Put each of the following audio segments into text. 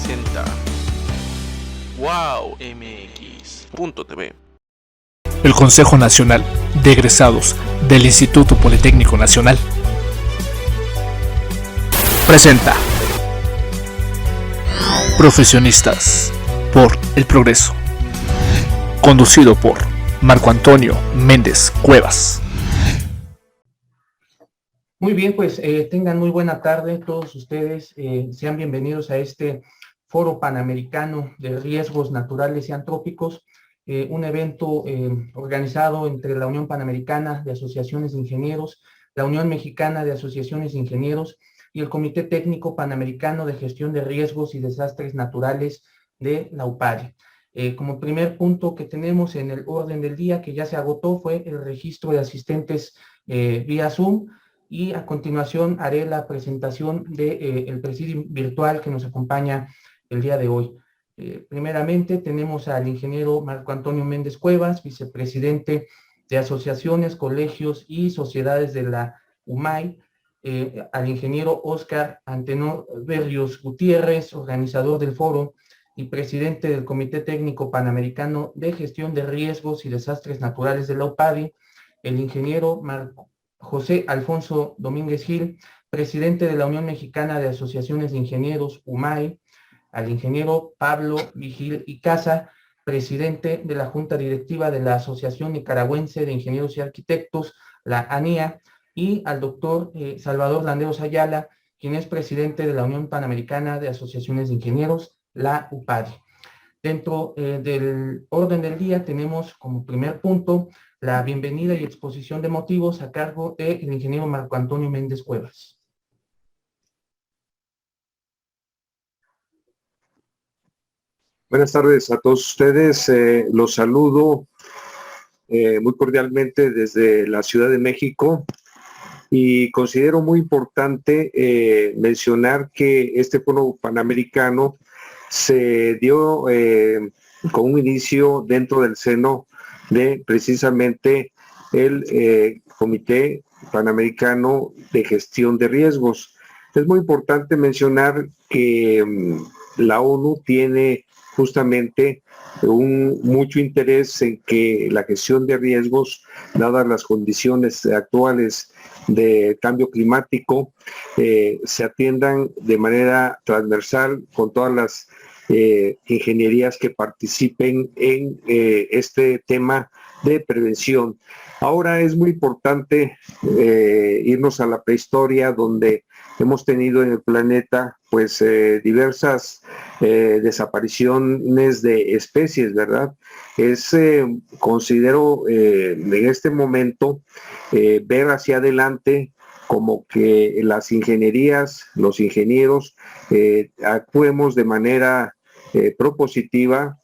presenta wowmx.tv. El Consejo Nacional de Egresados del Instituto Politécnico Nacional presenta Profesionistas por el Progreso, conducido por Marco Antonio Méndez Cuevas. Muy bien, pues tengan muy buena tarde todos ustedes. Sean bienvenidos a este Foro Panamericano de Riesgos Naturales y Antrópicos, un evento organizado entre la Unión Panamericana de Asociaciones de Ingenieros, la Unión Mexicana de Asociaciones de Ingenieros y el Comité Técnico Panamericano de Gestión de Riesgos y Desastres Naturales de la UPADI. Como primer punto que tenemos en el orden del día, que ya se agotó, fue el registro de asistentes vía Zoom. Y a continuación haré la presentación del presidium virtual que nos acompaña el día de hoy. Primeramente tenemos al ingeniero Marco Antonio Méndez Cuevas, vicepresidente de asociaciones, colegios y sociedades de la UMAI, al ingeniero Óscar Antenor Berrios Gutiérrez, organizador del foro y presidente del Comité Técnico Panamericano de Gestión de Riesgos y Desastres Naturales de la UPADI, el ingeniero José Alfonso Domínguez Gil, presidente de la Unión Mexicana de Asociaciones de Ingenieros, UMAI, al ingeniero Pablo Vigil y Casa, presidente de la Junta Directiva de la Asociación Nicaragüense de Ingenieros y Arquitectos, la ANIA, y al doctor Salvador Landeros Ayala, quien es presidente de la Unión Panamericana de Asociaciones de Ingenieros, la UPADI. Dentro del orden del día tenemos como primer punto la bienvenida y exposición de motivos a cargo del ingeniero Marco Antonio Méndez Cuevas. Buenas tardes a todos ustedes. Los saludo muy cordialmente desde la Ciudad de México y considero muy importante mencionar que este foro panamericano se dio con un inicio dentro del seno de precisamente el Comité Panamericano de Gestión de Riesgos. Es muy importante mencionar que la ONU tiene justamente mucho interés en que la gestión de riesgos, dadas las condiciones actuales de cambio climático, se atiendan de manera transversal con todas las ingenierías que participen en este tema de prevención. Ahora es muy importante irnos a la prehistoria, donde hemos tenido en el planeta pues diversas desapariciones de especies, ¿verdad? Considero en este momento ver hacia adelante como que las ingenierías, los ingenieros, actuemos de manera propositiva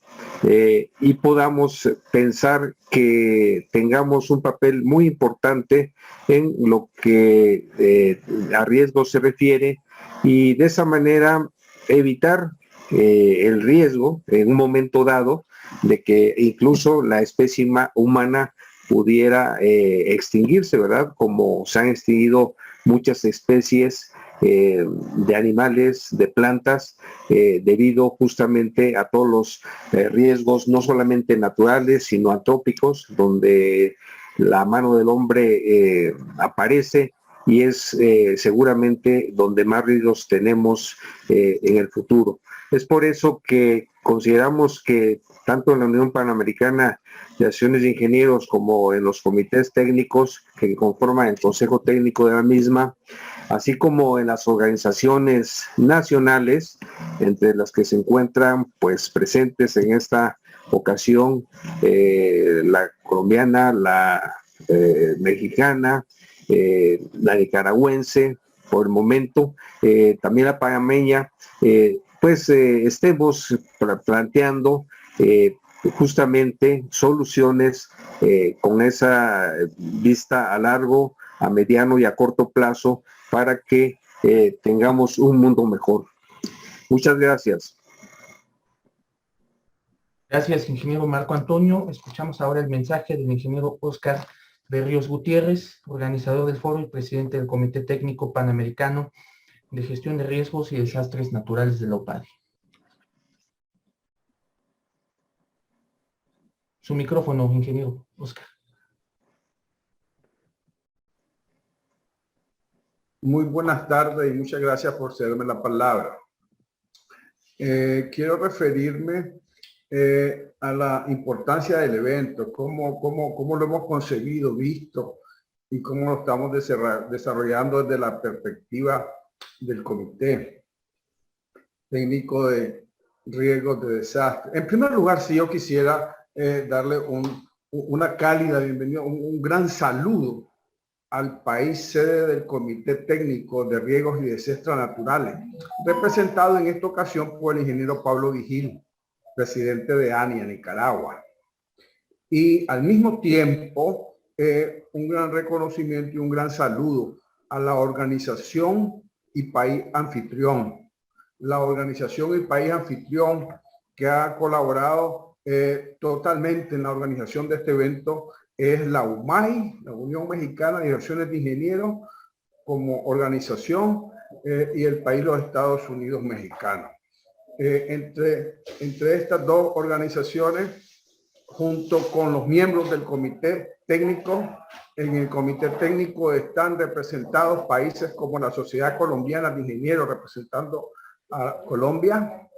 y podamos pensar que tengamos un papel muy importante en lo que a riesgo se refiere y de esa manera evitar el riesgo en un momento dado de que incluso la especie humana pudiera extinguirse, ¿verdad? Como se han extinguido muchas especies de animales, de plantas, debido justamente a todos los riesgos, no solamente naturales, sino antrópicos, donde la mano del hombre aparece y es seguramente donde más riesgos tenemos en el futuro. Es por eso que consideramos que tanto en la Unión Panamericana de Asociaciones de Ingenieros como en los comités técnicos que conforman el Consejo Técnico de la misma, así como en las organizaciones nacionales, entre las que se encuentran pues presentes en esta ocasión, la colombiana, la mexicana, la nicaragüense, por el momento, también la panameña, estemos planteando justamente soluciones con esa vista a largo, a mediano y a corto plazo para que tengamos un mundo mejor. Muchas gracias. Gracias, ingeniero Marco Antonio. Escuchamos ahora el mensaje del ingeniero Óscar Berrios Gutiérrez, organizador del foro y presidente del Comité Técnico Panamericano de Gestión de Riesgos y Desastres Naturales de la UPADI. Su micrófono, ingeniero Oscar. Muy buenas tardes y muchas gracias por cederme la palabra. Quiero referirme a la importancia del evento, cómo lo hemos concebido, visto y cómo lo estamos desarrollando desde la perspectiva del Comité Técnico de Riesgos de Desastre. En primer lugar, si yo quisiera darle una cálida bienvenida, un gran saludo al país sede del Comité Técnico de Riesgos y Desastres Naturales, representado en esta ocasión por el ingeniero Pablo Vigil, presidente de ANIA, Nicaragua. Y al mismo tiempo, un gran reconocimiento y un gran saludo a la organización y país anfitrión. La organización y país anfitrión que ha colaborado totalmente en la organización de este evento es la UMAI, la Unión Mexicana de Asociaciones de Ingenieros, como organización, y el país los Estados Unidos mexicanos. Entre estas dos organizaciones, junto con los miembros del Comité Técnico, en el Comité Técnico están representados países como la Sociedad Colombiana de Ingenieros, representando a Colombia,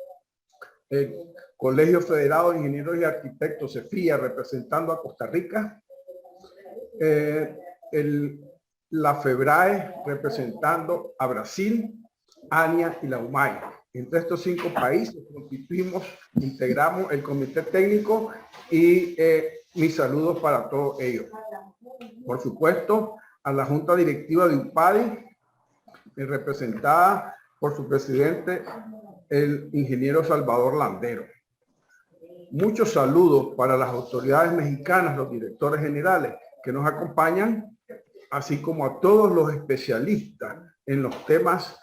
el Colegio Federado de Ingenieros y Arquitectos, CEFIA, representando a Costa Rica, la FEBRAE representando a Brasil, ANIA y la UMAI. Entre estos 5 países constituimos, integramos el Comité Técnico y mis saludos para todos ellos. Por supuesto, a la Junta Directiva de UPADI, representada por su presidente, el ingeniero Salvador Landero. Muchos saludos para las autoridades mexicanas, los directores generales que nos acompañan, así como a todos los especialistas en los temas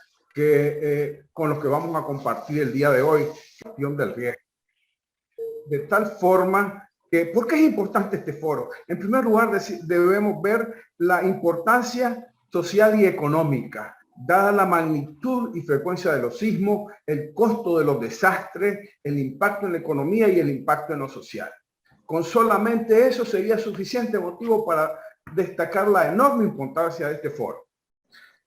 con los que vamos a compartir el día de hoy, gestión del riesgo. De tal forma que, ¿por qué es importante este foro? En primer lugar, debemos ver la importancia social y económica, dada la magnitud y frecuencia de los sismos, el costo de los desastres, el impacto en la economía y el impacto en lo social. Con solamente eso sería suficiente motivo para destacar la enorme importancia de este foro.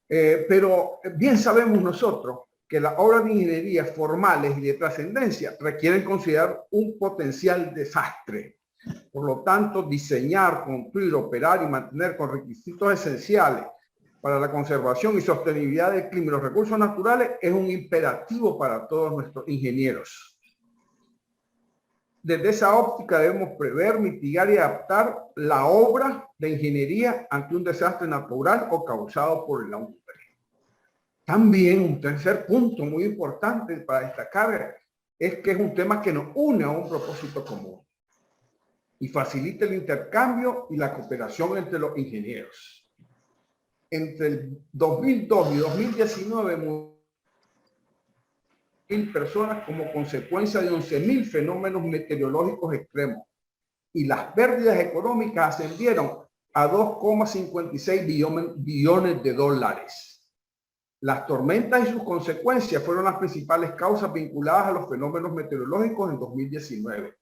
Pero bien sabemos nosotros que las obras de ingeniería formales y de trascendencia requieren considerar un potencial desastre. Por lo tanto, diseñar, construir, operar y mantener con requisitos esenciales para la conservación y sostenibilidad del clima y los recursos naturales es un imperativo para todos nuestros ingenieros. Desde esa óptica debemos prever, mitigar y adaptar la obra de ingeniería ante un desastre natural o causado por el hombre. También un tercer punto muy importante para destacar es que es un tema que nos une a un propósito común y facilita el intercambio y la cooperación entre los ingenieros. Entre el 2002 y 2019, personas como consecuencia de 11.000 fenómenos meteorológicos extremos, y las pérdidas económicas ascendieron a 2,56 billones de dólares. Las tormentas y sus consecuencias fueron las principales causas vinculadas a los fenómenos meteorológicos en 2019.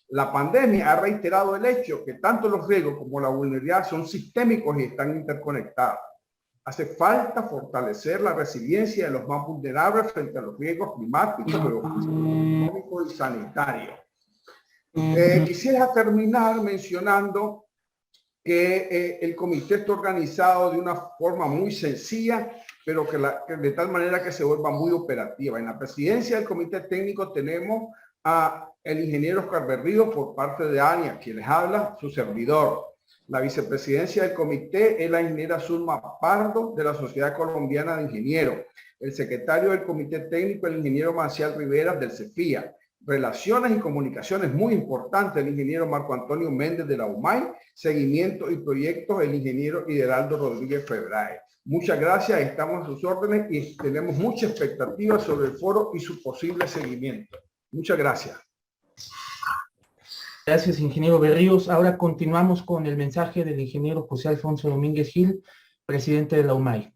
La pandemia ha reiterado el hecho que tanto los riesgos como la vulnerabilidad son sistémicos y están interconectados. Hace falta fortalecer la resiliencia de los más vulnerables frente a los riesgos climáticos, económicos y sanitarios. Quisiera terminar mencionando que el comité está organizado de una forma muy sencilla, pero que de tal manera que se vuelva muy operativa. En la presidencia del comité técnico tenemos a el ingeniero Oscar Berrío por parte de ANIA, quien les habla, su servidor. La vicepresidencia del comité es la ingeniera Zulma Pardo, de la Sociedad Colombiana de Ingenieros. El secretario del comité técnico, el ingeniero Marcial Rivera, del CEFIA. Relaciones y comunicaciones muy importantes, el ingeniero Marco Antonio Méndez, de la UMAI. Seguimiento y proyectos, el ingeniero Hideraldo Rodríguez Febrae. Muchas gracias, estamos a sus órdenes y tenemos mucha expectativa sobre el foro y su posible seguimiento. Muchas gracias. Gracias, ingeniero Berríos. Ahora continuamos con el mensaje del ingeniero José Alfonso Domínguez Gil, presidente de la UMAI.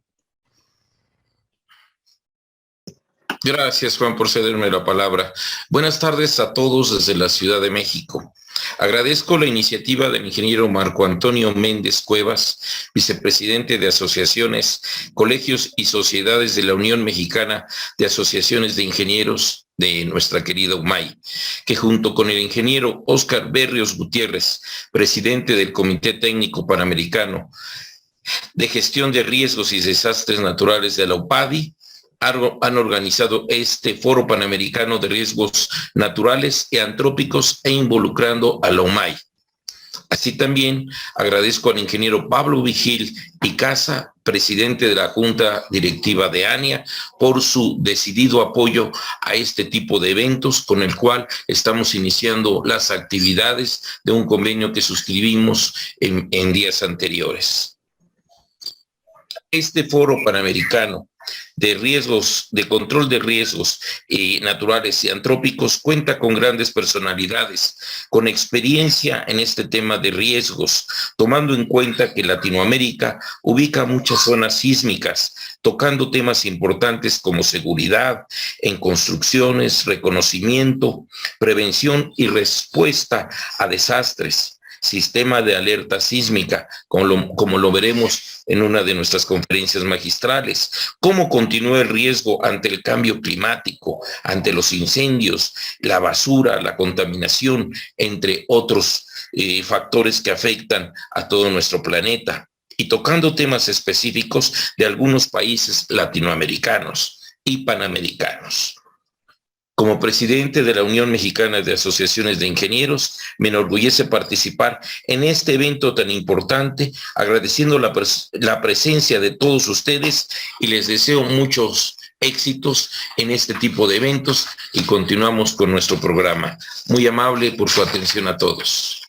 Gracias, Juan, por cederme la palabra. Buenas tardes a todos desde la Ciudad de México. Agradezco la iniciativa del ingeniero Marco Antonio Méndez Cuevas, vicepresidente de Asociaciones, Colegios y Sociedades de la Unión Mexicana de Asociaciones de Ingenieros de nuestra querida UMAI, que junto con el ingeniero Óscar Berrios Gutiérrez, presidente del Comité Técnico Panamericano de Gestión de Riesgos y Desastres Naturales de la UPADI, han organizado este Foro Panamericano de Riesgos Naturales y Antrópicos e involucrando a la UMAI. Así también agradezco al ingeniero Pablo Vigil Picasa, presidente de la Junta Directiva de ANIA, por su decidido apoyo a este tipo de eventos, con el cual estamos iniciando las actividades de un convenio que suscribimos en días anteriores. Este Foro Panamericano de riesgos, de control de riesgos naturales y antrópicos, cuenta con grandes personalidades, con experiencia en este tema de riesgos, tomando en cuenta que Latinoamérica ubica muchas zonas sísmicas, tocando temas importantes como seguridad en construcciones, reconocimiento, prevención y respuesta a desastres, sistema de alerta sísmica, como lo veremos en una de nuestras conferencias magistrales, cómo continúa el riesgo ante el cambio climático, ante los incendios, la basura, la contaminación, entre otros factores que afectan a todo nuestro planeta, y tocando temas específicos de algunos países latinoamericanos y panamericanos. Como presidente de la Unión Mexicana de Asociaciones de Ingenieros, me enorgullece participar en este evento tan importante, agradeciendo la presencia de todos ustedes y les deseo muchos éxitos en este tipo de eventos y continuamos con nuestro programa. Muy amable por su atención a todos.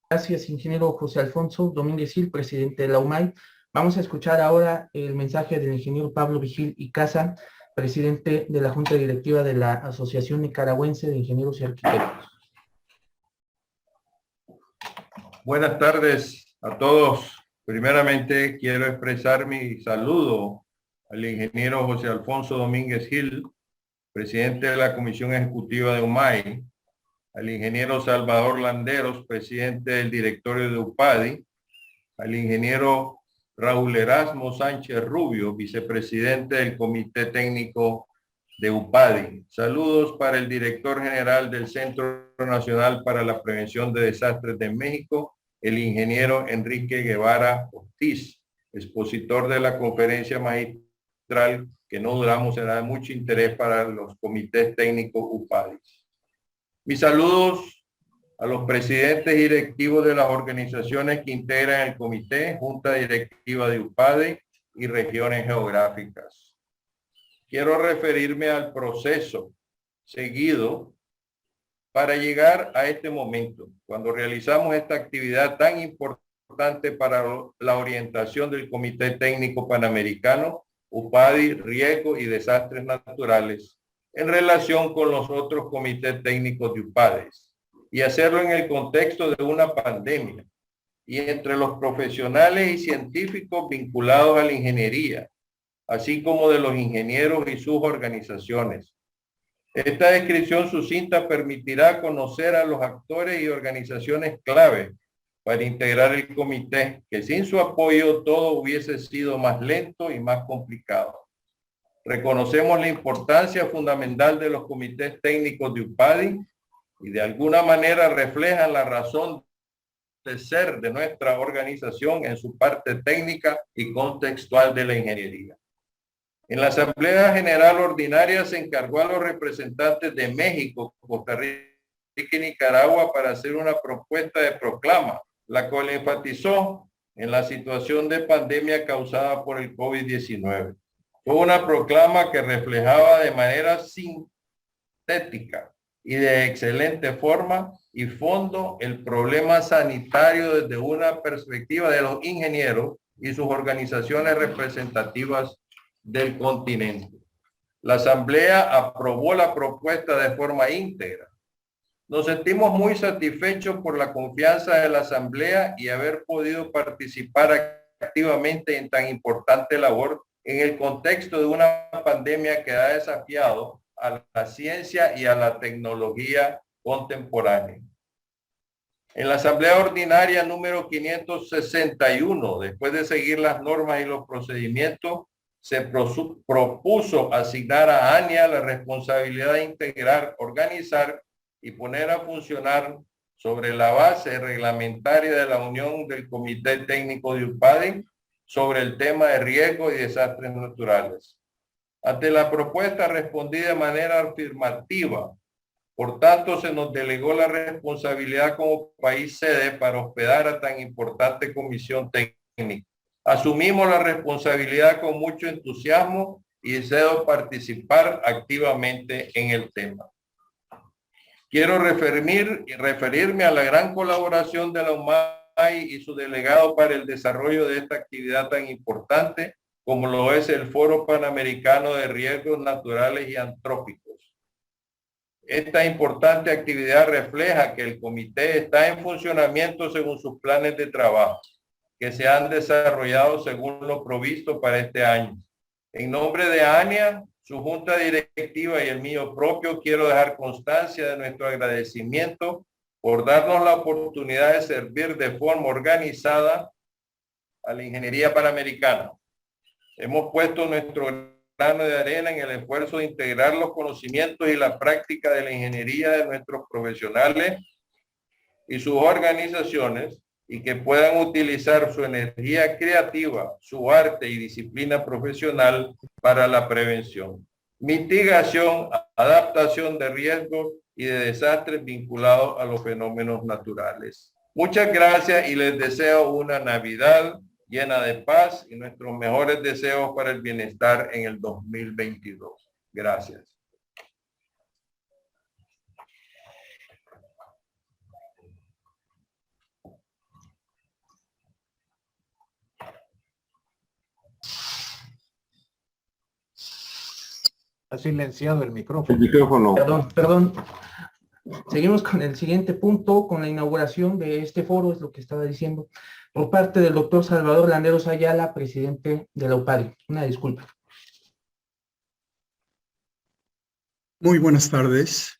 Gracias, ingeniero José Alfonso Domínguez Gil, presidente de la UMAI. Vamos a escuchar ahora el mensaje del ingeniero Pablo Vigil Picasa, presidente de la Junta Directiva de la Asociación Nicaragüense de Ingenieros y Arquitectos. Buenas tardes a todos. Primeramente quiero expresar mi saludo al ingeniero José Alfonso Domínguez Gil, presidente de la Comisión Ejecutiva de UMAI, al ingeniero Salvador Landeros, presidente del directorio de UPADI, al ingeniero Raúl Erasmo Sánchez Rubio, vicepresidente del Comité Técnico de UPADI. Saludos para el director general del Centro Nacional para la Prevención de Desastres de México, el ingeniero Enrique Guevara Ortiz, expositor de la conferencia magistral que no dudamos será de mucho interés para los comités técnicos UPADI. Mis saludos a los presidentes directivos de las organizaciones que integran el comité, Junta Directiva de UPADI y regiones geográficas. Quiero referirme al proceso seguido para llegar a este momento, cuando realizamos esta actividad tan importante para la orientación del Comité Técnico Panamericano, UPADI, Riesgo y Desastres Naturales, en relación con los otros comités técnicos de UPADI, y hacerlo en el contexto de una pandemia y entre los profesionales y científicos vinculados a la ingeniería, así como de los ingenieros y sus organizaciones. Esta descripción sucinta permitirá conocer a los actores y organizaciones clave para integrar el comité, que sin su apoyo todo hubiese sido más lento y más complicado. Reconocemos la importancia fundamental de los comités técnicos de UPADI y de alguna manera reflejan la razón de ser de nuestra organización en su parte técnica y contextual de la ingeniería. En la Asamblea General Ordinaria se encargó a los representantes de México, Costa Rica y Nicaragua para hacer una propuesta de proclama, la cual enfatizó en la situación de pandemia causada por el COVID-19. Fue una proclama que reflejaba de manera sintética y de excelente forma y fondo el problema sanitario desde una perspectiva de los ingenieros y sus organizaciones representativas del continente. La Asamblea aprobó la propuesta de forma íntegra. Nos sentimos muy satisfechos por la confianza de la Asamblea y haber podido participar activamente en tan importante labor en el contexto de una pandemia que ha desafiado a la ciencia y a la tecnología contemporánea. En la Asamblea Ordinaria número 561, después de seguir las normas y los procedimientos, se propuso asignar a ANIA la responsabilidad de integrar, organizar y poner a funcionar sobre la base reglamentaria de la Unión del Comité Técnico de UPADI sobre el tema de riesgos y desastres naturales. Ante la propuesta respondí de manera afirmativa. Por tanto, se nos delegó la responsabilidad como país sede para hospedar a tan importante comisión técnica. Asumimos la responsabilidad con mucho entusiasmo y deseo participar activamente en el tema. Quiero referirme a la gran colaboración de la UMAI y su delegado para el desarrollo de esta actividad tan importante como lo es el Foro Panamericano de Riesgos Naturales y Antrópicos. Esta importante actividad refleja que el comité está en funcionamiento según sus planes de trabajo, que se han desarrollado según lo provisto para este año. En nombre de ANIA, su junta directiva y el mío propio, quiero dejar constancia de nuestro agradecimiento por darnos la oportunidad de servir de forma organizada a la ingeniería panamericana. Hemos puesto nuestro grano de arena en el esfuerzo de integrar los conocimientos y la práctica de la ingeniería de nuestros profesionales y sus organizaciones y que puedan utilizar su energía creativa, su arte y disciplina profesional para la prevención, mitigación, adaptación de riesgos y de desastres vinculados a los fenómenos naturales. Muchas gracias y les deseo una Navidad llena de paz y nuestros mejores deseos para el bienestar en el 2022. Gracias. Ha silenciado el micrófono. El micrófono. Perdón. Seguimos con el siguiente punto, con la inauguración de este foro, es lo que estaba diciendo, por parte del doctor Salvador Landeros Ayala, presidente de la UPADI. Una disculpa. Muy buenas tardes.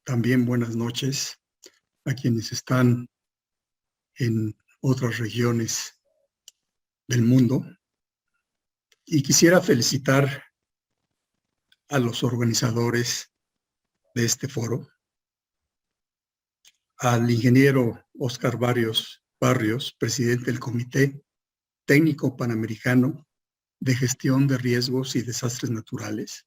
También buenas noches a quienes están en otras regiones del mundo. Y quisiera felicitar a los organizadores de este foro, al ingeniero Oscar Barrios, presidente del Comité Técnico Panamericano de Gestión de Riesgos y Desastres Naturales,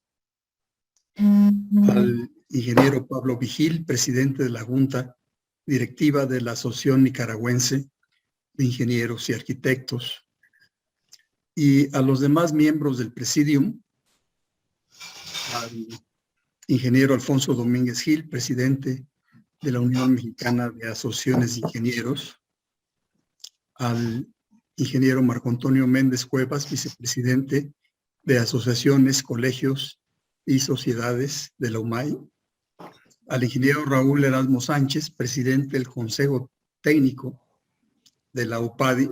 al ingeniero Pablo Vigil, presidente de la Junta Directiva de la Asociación Nicaragüense de Ingenieros y Arquitectos, y a los demás miembros del Presidium, al ingeniero Alfonso Domínguez Gil, presidente de la Unión Mexicana de Asociaciones de Ingenieros, al ingeniero Marco Antonio Méndez Cuevas, vicepresidente de Asociaciones, Colegios y Sociedades de la UMAI, al ingeniero Raúl Erasmo Sánchez, presidente del Consejo Técnico de la UPADI,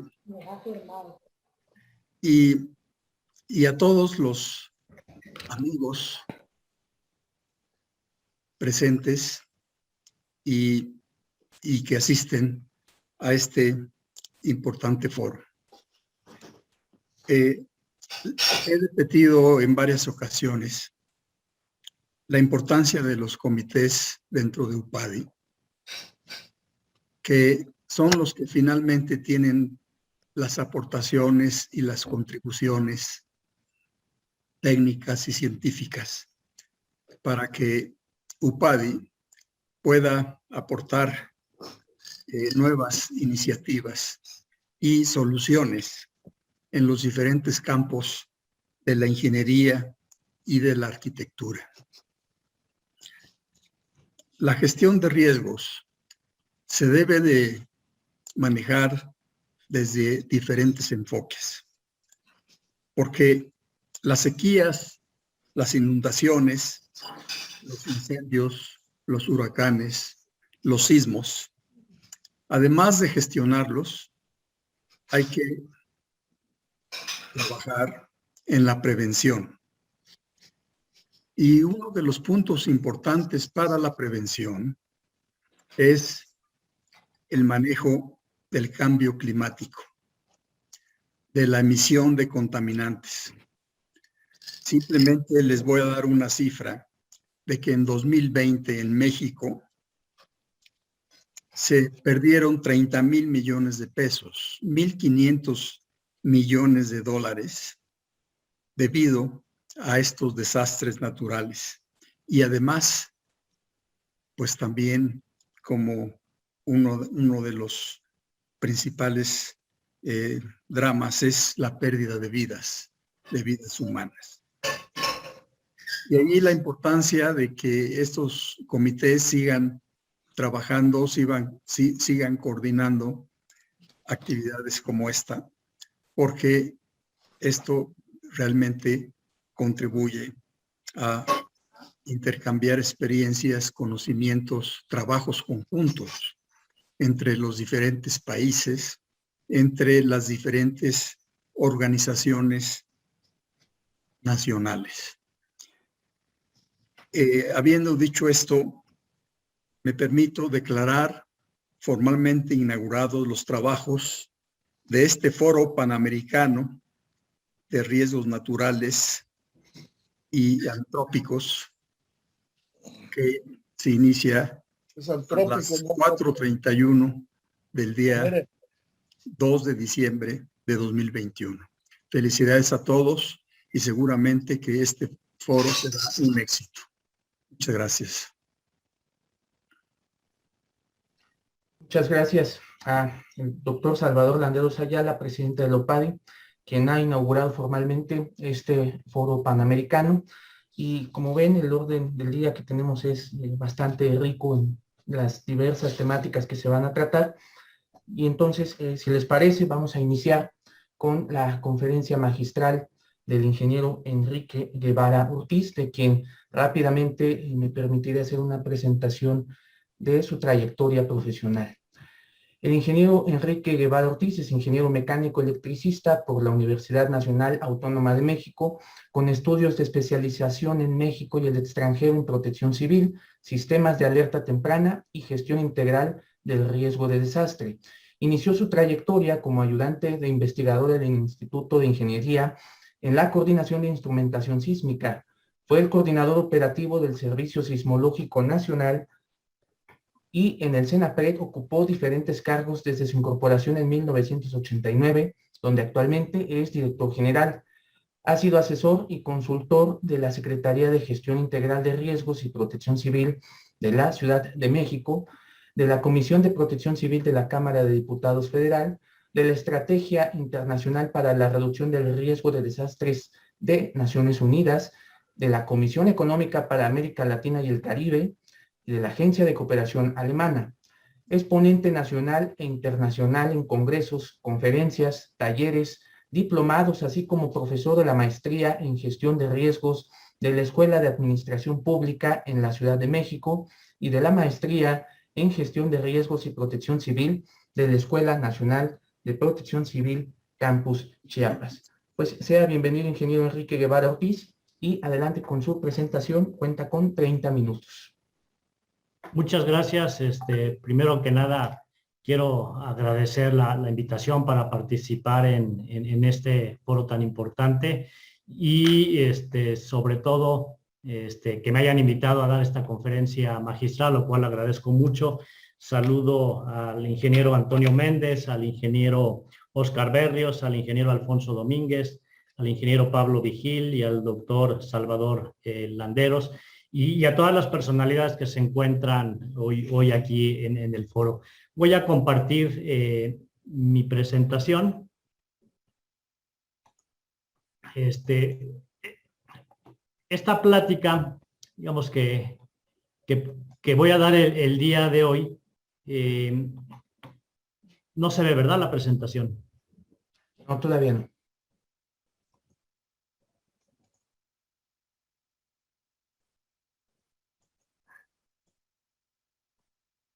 y a todos los amigos presentes y que asisten a este importante foro. He repetido en varias ocasiones la importancia de los comités dentro de UPADI, que son los que finalmente tienen las aportaciones y las contribuciones técnicas y científicas para que UPADI pueda aportar nuevas iniciativas y soluciones en los diferentes campos de la ingeniería y de la arquitectura. La gestión de riesgos se debe de manejar desde diferentes enfoques, porque las sequías, las inundaciones, los incendios, los huracanes, los sismos, además de gestionarlos, hay que trabajar en la prevención. Y uno de los puntos importantes para la prevención es el manejo del cambio climático, de la emisión de contaminantes. Simplemente les voy a dar una cifra de que en 2020 en México se perdieron 30,000 millones de pesos, 1,500 millones de dólares debido a estos desastres naturales. Y además, pues también como uno de los principales dramas es la pérdida de vidas humanas. Y ahí la importancia de que estos comités sigan trabajando, sigan coordinando actividades como esta, porque esto realmente contribuye a intercambiar experiencias, conocimientos, trabajos conjuntos entre los diferentes países, entre las diferentes organizaciones nacionales. Habiendo dicho esto, me permito declarar formalmente inaugurados los trabajos de este Foro Panamericano de Riesgos Naturales y Antrópicos, que se inicia a las 4:31 del día 2 de diciembre de 2021. Felicidades a todos y seguramente que este foro será un éxito. Muchas gracias. Muchas gracias al doctor Salvador Landeros Ayala, presidente del OPADI, quien ha inaugurado formalmente este foro panamericano. Y como ven, el orden del día que tenemos es bastante rico en las diversas temáticas que se van a tratar. Y entonces, si les parece, vamos a iniciar con la conferencia magistral del ingeniero Enrique Guevara Ortiz, de quien rápidamente me permitiré hacer una presentación de su trayectoria profesional. El ingeniero Enrique Guevara Ortiz es ingeniero mecánico electricista por la Universidad Nacional Autónoma de México, con estudios de especialización en México y el extranjero en protección civil, sistemas de alerta temprana y gestión integral del riesgo de desastre. Inició su trayectoria como ayudante de investigador del Instituto de Ingeniería en la coordinación de instrumentación sísmica. Fue el coordinador operativo del Servicio Sismológico Nacional y en el CENAPRED ocupó diferentes cargos desde su incorporación en 1989, donde actualmente es director general. Ha sido asesor y consultor de la Secretaría de Gestión Integral de Riesgos y Protección Civil de la Ciudad de México, de la Comisión de Protección Civil de la Cámara de Diputados Federal, de la Estrategia Internacional para la Reducción del Riesgo de Desastres de Naciones Unidas, de la Comisión Económica para América Latina y el Caribe, y de la Agencia de Cooperación Alemana. Es ponente nacional e internacional en congresos, conferencias, talleres, diplomados, así como profesor de la maestría en gestión de riesgos de la Escuela de Administración Pública en la Ciudad de México y de la maestría en gestión de riesgos y protección civil de la Escuela Nacional de Protección Civil Campus Chiapas. Pues sea bienvenido, ingeniero Enrique Guevara Ortiz, y adelante con su presentación. Cuenta con 30 minutos. Muchas gracias. Primero que nada, quiero agradecer la invitación para participar en este foro tan importante y sobre todo que me hayan invitado a dar esta conferencia magistral, lo cual agradezco mucho. Saludo al ingeniero Antonio Méndez, al ingeniero Oscar Berrios, al ingeniero Alfonso Domínguez, al ingeniero Pablo Vigil y al doctor Salvador Landeros, y a todas las personalidades que se encuentran hoy aquí en el foro. Voy a compartir mi presentación. Esta plática, digamos que voy a dar el día de hoy, no se ve, ¿verdad?, la presentación. No, todavía no.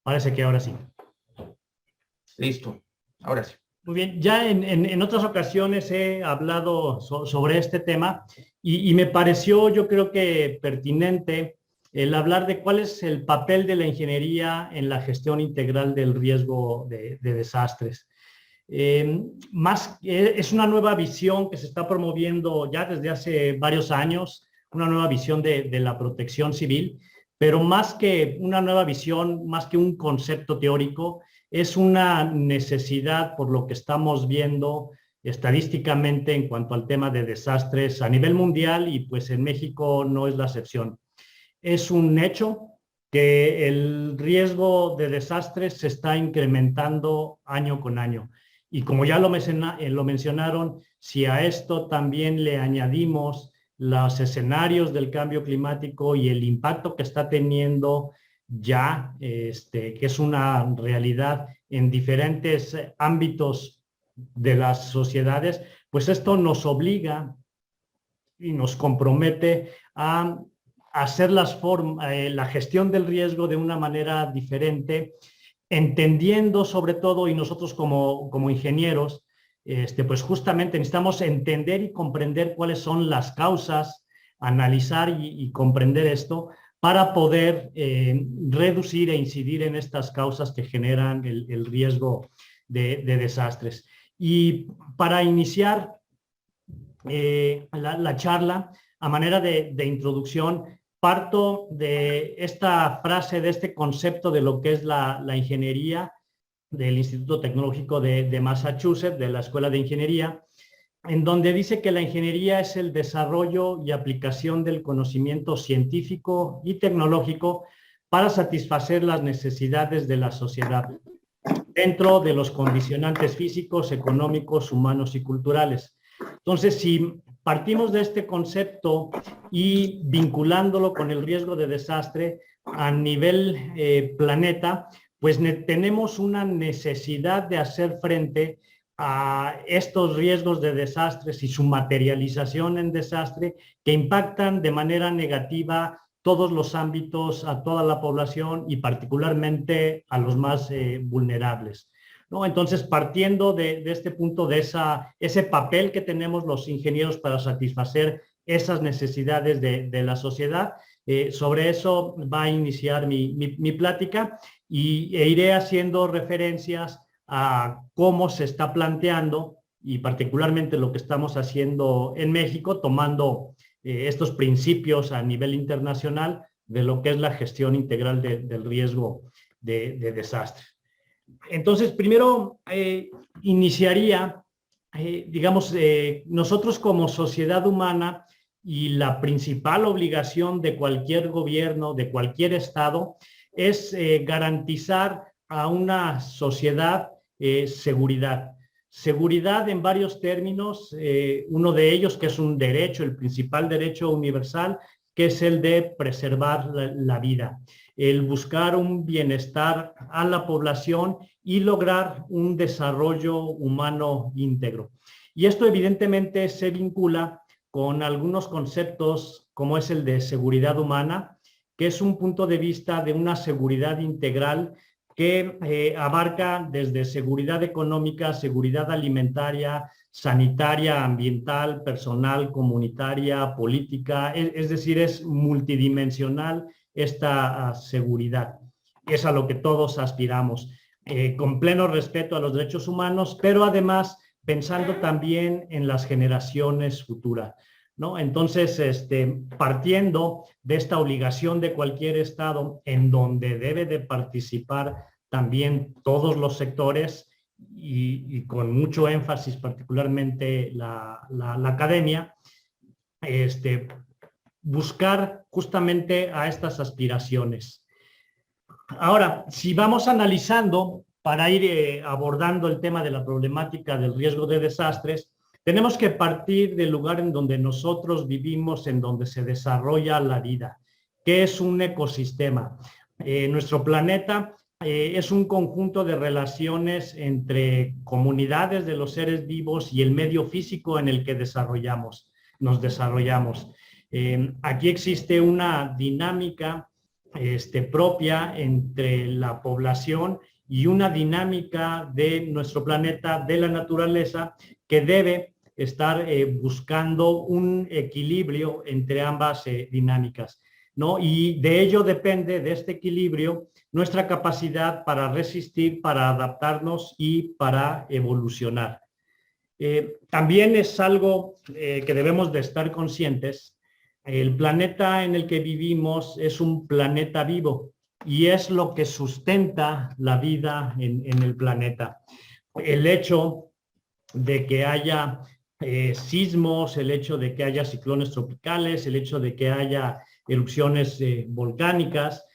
Parece que ahora sí. Listo, ahora sí. Muy bien, ya en otras ocasiones he hablado sobre este tema Y me pareció, yo creo que pertinente el hablar de cuál es el papel de la ingeniería en la gestión integral del riesgo de desastres. Es una nueva visión que se está promoviendo ya desde hace varios años, una nueva visión de la protección civil, pero más que una nueva visión, más que un concepto teórico, es una necesidad por lo que estamos viendo estadísticamente en cuanto al tema de desastres a nivel mundial, y pues en México no es la excepción. Es un hecho que el riesgo de desastres se está incrementando año con año. Y como ya lo mencionaron, si a esto también le añadimos los escenarios del cambio climático y el impacto que está teniendo ya, que es una realidad en diferentes ámbitos de las sociedades, pues esto nos obliga y nos compromete a hacer la gestión del riesgo de una manera diferente, entendiendo sobre todo, y nosotros como ingenieros, pues justamente necesitamos entender y comprender cuáles son las causas, analizar y comprender esto para poder reducir e incidir en estas causas que generan el riesgo de desastres. Y para iniciar la charla, a manera de introducción, parto de esta frase, de este concepto de lo que es la ingeniería del Instituto Tecnológico de Massachusetts, de la Escuela de Ingeniería, en donde dice que la ingeniería es el desarrollo y aplicación del conocimiento científico y tecnológico para satisfacer las necesidades de la sociedad, dentro de los condicionantes físicos, económicos, humanos y culturales. Entonces, si partimos de este concepto y vinculándolo con el riesgo de desastre a nivel planeta, pues tenemos una necesidad de hacer frente a estos riesgos de desastres y su materialización en desastre que impactan de manera negativa todos los ámbitos, a toda la población y particularmente a los más vulnerables, ¿no? Entonces, partiendo de este punto, de ese papel que tenemos los ingenieros para satisfacer esas necesidades de la sociedad, sobre eso va a iniciar mi plática e iré haciendo referencias a cómo se está planteando y particularmente lo que estamos haciendo en México, tomando estos principios a nivel internacional de lo que es la gestión integral del riesgo de desastre. Entonces, primero iniciaría, nosotros como sociedad humana, y la principal obligación de cualquier gobierno, de cualquier estado, es garantizar a una sociedad seguridad. Seguridad en varios términos, uno de ellos que es un derecho, el principal derecho universal, que es el de preservar la vida, el buscar un bienestar a la población y lograr un desarrollo humano íntegro. Y esto evidentemente se vincula con algunos conceptos como es el de seguridad humana, que es un punto de vista de una seguridad integral que abarca desde seguridad económica, seguridad alimentaria, sanitaria, ambiental, personal, comunitaria, política, es decir, es multidimensional esta seguridad. Es a lo que todos aspiramos, con pleno respeto a los derechos humanos, pero además pensando también en las generaciones futuras, ¿no? Entonces, partiendo de esta obligación de cualquier estado en donde debe de participar también todos los sectores y con mucho énfasis particularmente la academia, buscar justamente a estas aspiraciones. Ahora, si vamos analizando para ir abordando el tema de la problemática del riesgo de desastres, tenemos que partir del lugar en donde nosotros vivimos, en donde se desarrolla la vida, que es un ecosistema. Nuestro planeta es un conjunto de relaciones entre comunidades de los seres vivos y el medio físico en el que nos desarrollamos. Aquí existe una dinámica propia entre la población y una dinámica de nuestro planeta, de la naturaleza, que debe estar buscando un equilibrio entre ambas dinámicas, ¿no? Y de ello depende, de este equilibrio, nuestra capacidad para resistir, para adaptarnos y para evolucionar. También es algo que debemos de estar conscientes. El planeta en el que vivimos es un planeta vivo y es lo que sustenta la vida en el planeta. El hecho de que haya sismos, el hecho de que haya ciclones tropicales, el hecho de que haya erupciones volcánicas,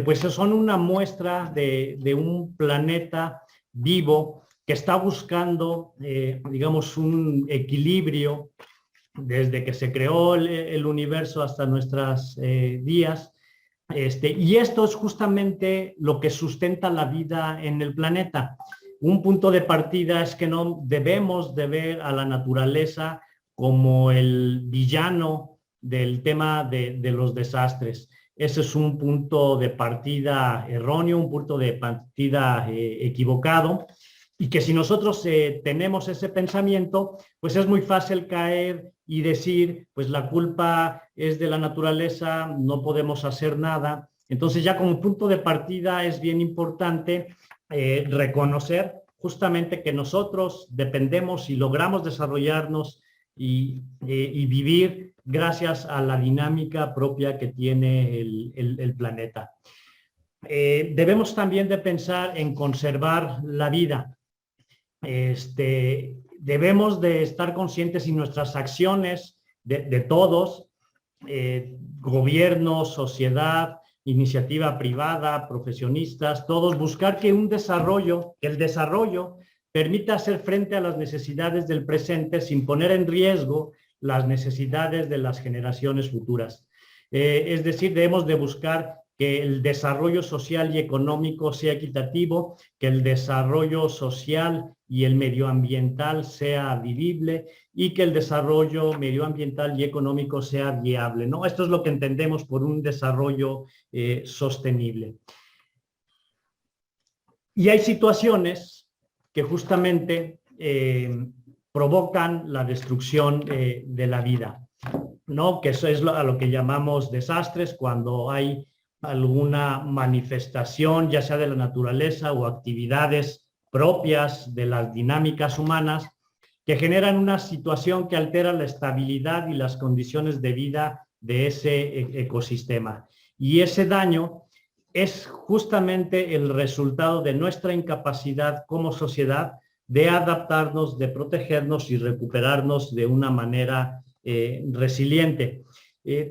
pues son una muestra de un planeta vivo que está buscando, digamos, un equilibrio desde que se creó el universo hasta nuestros días. Y esto es justamente lo que sustenta la vida en el planeta. Un punto de partida es que no debemos de ver a la naturaleza como el villano del tema de los desastres. Ese es un punto de partida erróneo, un punto de partida equivocado, y que si nosotros tenemos ese pensamiento, pues es muy fácil caer y decir, pues la culpa es de la naturaleza, no podemos hacer nada. Entonces ya como punto de partida es bien importante reconocer justamente que nosotros dependemos y logramos desarrollarnos y vivir gracias a la dinámica propia que tiene el planeta. Debemos también de pensar en conservar la vida. Debemos de estar conscientes y nuestras acciones de todos, gobierno, sociedad, iniciativa privada, profesionistas, todos buscar que el desarrollo permita hacer frente a las necesidades del presente sin poner en riesgo las necesidades de las generaciones futuras. Es decir, debemos de buscar que el desarrollo social y económico sea equitativo, que el desarrollo social y el medioambiental sea vivible y que el desarrollo medioambiental y económico sea viable, ¿no? Esto es lo que entendemos por un desarrollo sostenible. Y hay situaciones que justamente provocan la destrucción de la vida, ¿no? Que eso es a lo que llamamos desastres, cuando hay alguna manifestación, ya sea de la naturaleza o actividades propias de las dinámicas humanas, que generan una situación que altera la estabilidad y las condiciones de vida de ese ecosistema. Y ese daño es justamente el resultado de nuestra incapacidad como sociedad de adaptarnos, de protegernos y recuperarnos de una manera resiliente.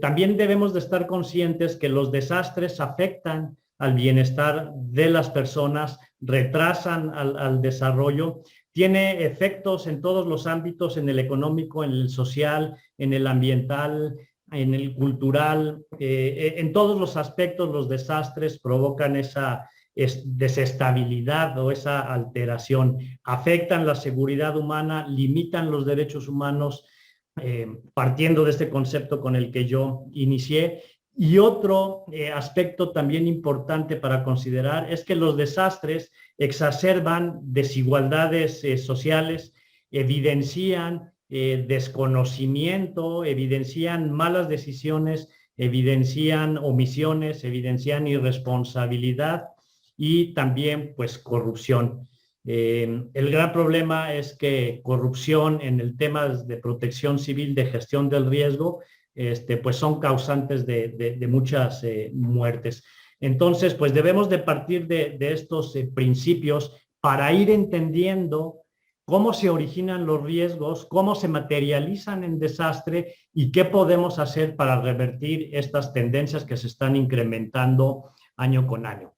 También debemos de estar conscientes que los desastres afectan al bienestar de las personas, retrasan al desarrollo, tiene efectos en todos los ámbitos, en el económico, en el social, en el ambiental, en el cultural, en todos los aspectos los desastres provocan esa desestabilidad o esa alteración, afectan la seguridad humana, limitan los derechos humanos, partiendo de este concepto con el que yo inicié. Y otro aspecto también importante para considerar es que los desastres exacerban desigualdades sociales, evidencian desconocimiento, evidencian malas decisiones, evidencian omisiones, evidencian irresponsabilidad y también pues corrupción. El gran problema es que corrupción en el tema de protección civil, de gestión del riesgo, pues son causantes de muchas muertes. Entonces, pues debemos de partir de estos principios para ir entendiendo cómo se originan los riesgos, cómo se materializan en desastre y qué podemos hacer para revertir estas tendencias que se están incrementando año con año.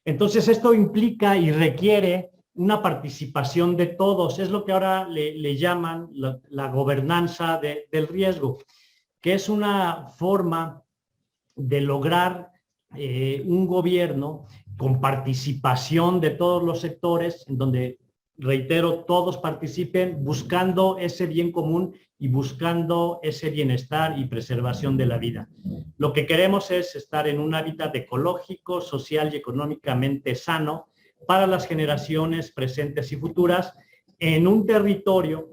Entonces, esto implica y requiere una participación de todos. Es lo que ahora le llaman la gobernanza del riesgo, que es una forma de lograr un gobierno con participación de todos los sectores, en donde, reitero, todos participen buscando ese bien común y buscando ese bienestar y preservación de la vida. Lo que queremos es estar en un hábitat ecológico, social y económicamente sano para las generaciones presentes y futuras, en un territorio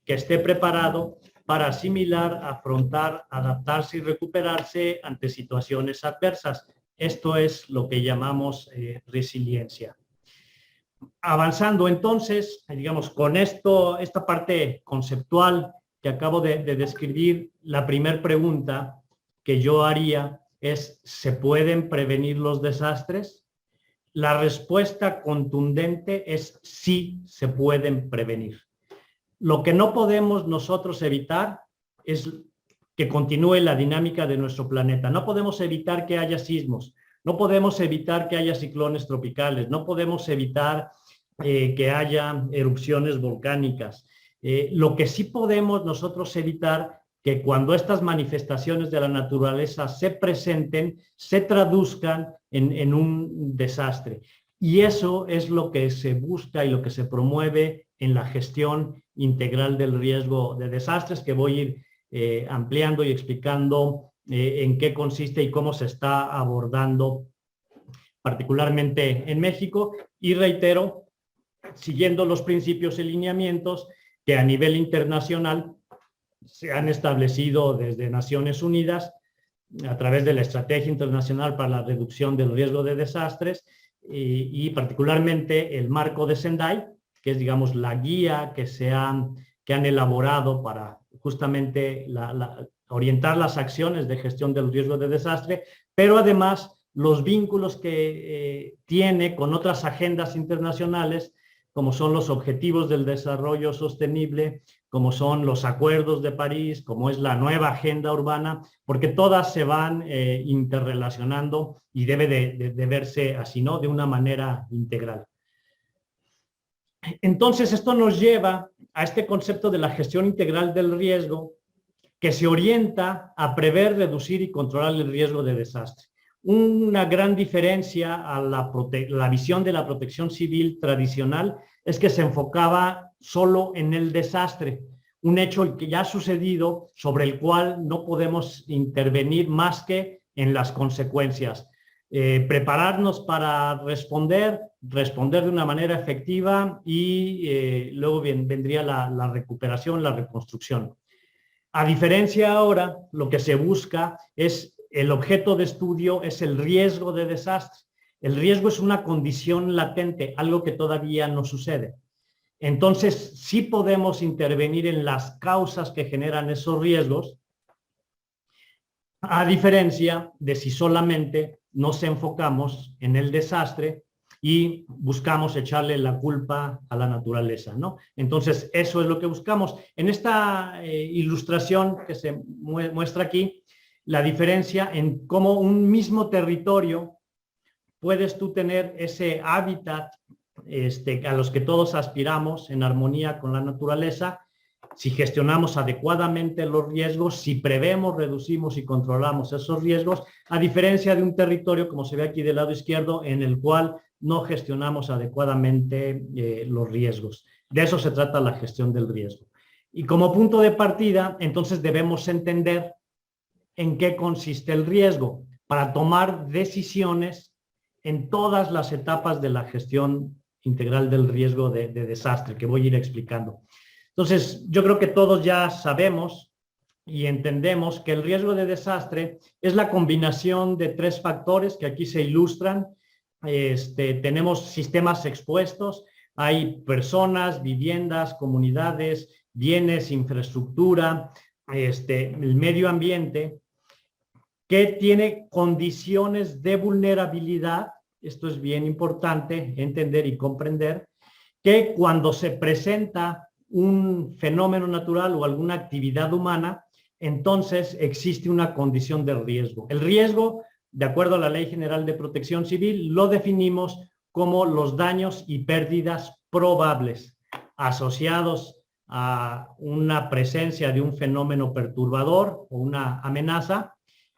que esté preparado para asimilar, afrontar, adaptarse y recuperarse ante situaciones adversas. Esto es lo que llamamos resiliencia. Avanzando entonces, digamos, con esta parte conceptual que acabo de describir, la primera pregunta que yo haría es, ¿se pueden prevenir los desastres? La respuesta contundente es sí, se pueden prevenir. Lo que no podemos nosotros evitar es que continúe la dinámica de nuestro planeta. No podemos evitar que haya sismos, no podemos evitar que haya ciclones tropicales, no podemos evitar que haya erupciones volcánicas. Lo que sí podemos nosotros evitar que cuando estas manifestaciones de la naturaleza se presenten, se traduzcan en un desastre. Y eso es lo que se busca y lo que se promueve en la gestión integral del riesgo de desastres, que voy a ir ampliando y explicando en qué consiste y cómo se está abordando, particularmente en México. Y reitero, siguiendo los principios y lineamientos que a nivel internacional se han establecido desde Naciones Unidas a través de la Estrategia Internacional para la Reducción del Riesgo de Desastres y particularmente el marco de Sendai, que es, digamos, la guía que han elaborado para justamente orientar las acciones de gestión del riesgo de desastre, pero además los vínculos que tiene con otras agendas internacionales, como son los Objetivos del Desarrollo Sostenible, como son los Acuerdos de París, como es la nueva Agenda Urbana, porque todas se van interrelacionando y debe de verse así, ¿no? De una manera integral. Entonces, esto nos lleva a este concepto de la gestión integral del riesgo, que se orienta a prever, reducir y controlar el riesgo de desastre. Una gran diferencia a la visión de la protección civil tradicional es que se enfocaba solo en el desastre, un hecho que ya ha sucedido sobre el cual no podemos intervenir más que en las consecuencias. Prepararnos para responder de una manera efectiva y luego vendría la recuperación, la reconstrucción. A diferencia ahora, lo que se busca es, el objeto de estudio es el riesgo de desastre. El riesgo es una condición latente, algo que todavía no sucede. Entonces, sí podemos intervenir en las causas que generan esos riesgos, a diferencia de si solamente nos enfocamos en el desastre y buscamos echarle la culpa a la naturaleza, ¿no? Entonces, eso es lo que buscamos. En esta ilustración que se muestra aquí, la diferencia en cómo un mismo territorio puedes tú tener ese hábitat a los que todos aspiramos en armonía con la naturaleza, si gestionamos adecuadamente los riesgos, si prevemos, reducimos y controlamos esos riesgos, a diferencia de un territorio, como se ve aquí del lado izquierdo, en el cual no gestionamos adecuadamente los riesgos. De eso se trata la gestión del riesgo. Y como punto de partida, entonces debemos entender en qué consiste el riesgo para tomar decisiones en todas las etapas de la gestión integral del riesgo de desastre, que voy a ir explicando. Entonces, yo creo que todos ya sabemos y entendemos que el riesgo de desastre es la combinación de tres factores que aquí se ilustran. Tenemos sistemas expuestos, hay personas, viviendas, comunidades, bienes, infraestructura, el medio ambiente, que tiene condiciones de vulnerabilidad. Esto es bien importante entender y comprender, que cuando se presenta un fenómeno natural o alguna actividad humana, entonces existe una condición de riesgo. El riesgo, de acuerdo a la Ley General de Protección Civil, lo definimos como los daños y pérdidas probables asociados a una presencia de un fenómeno perturbador o una amenaza,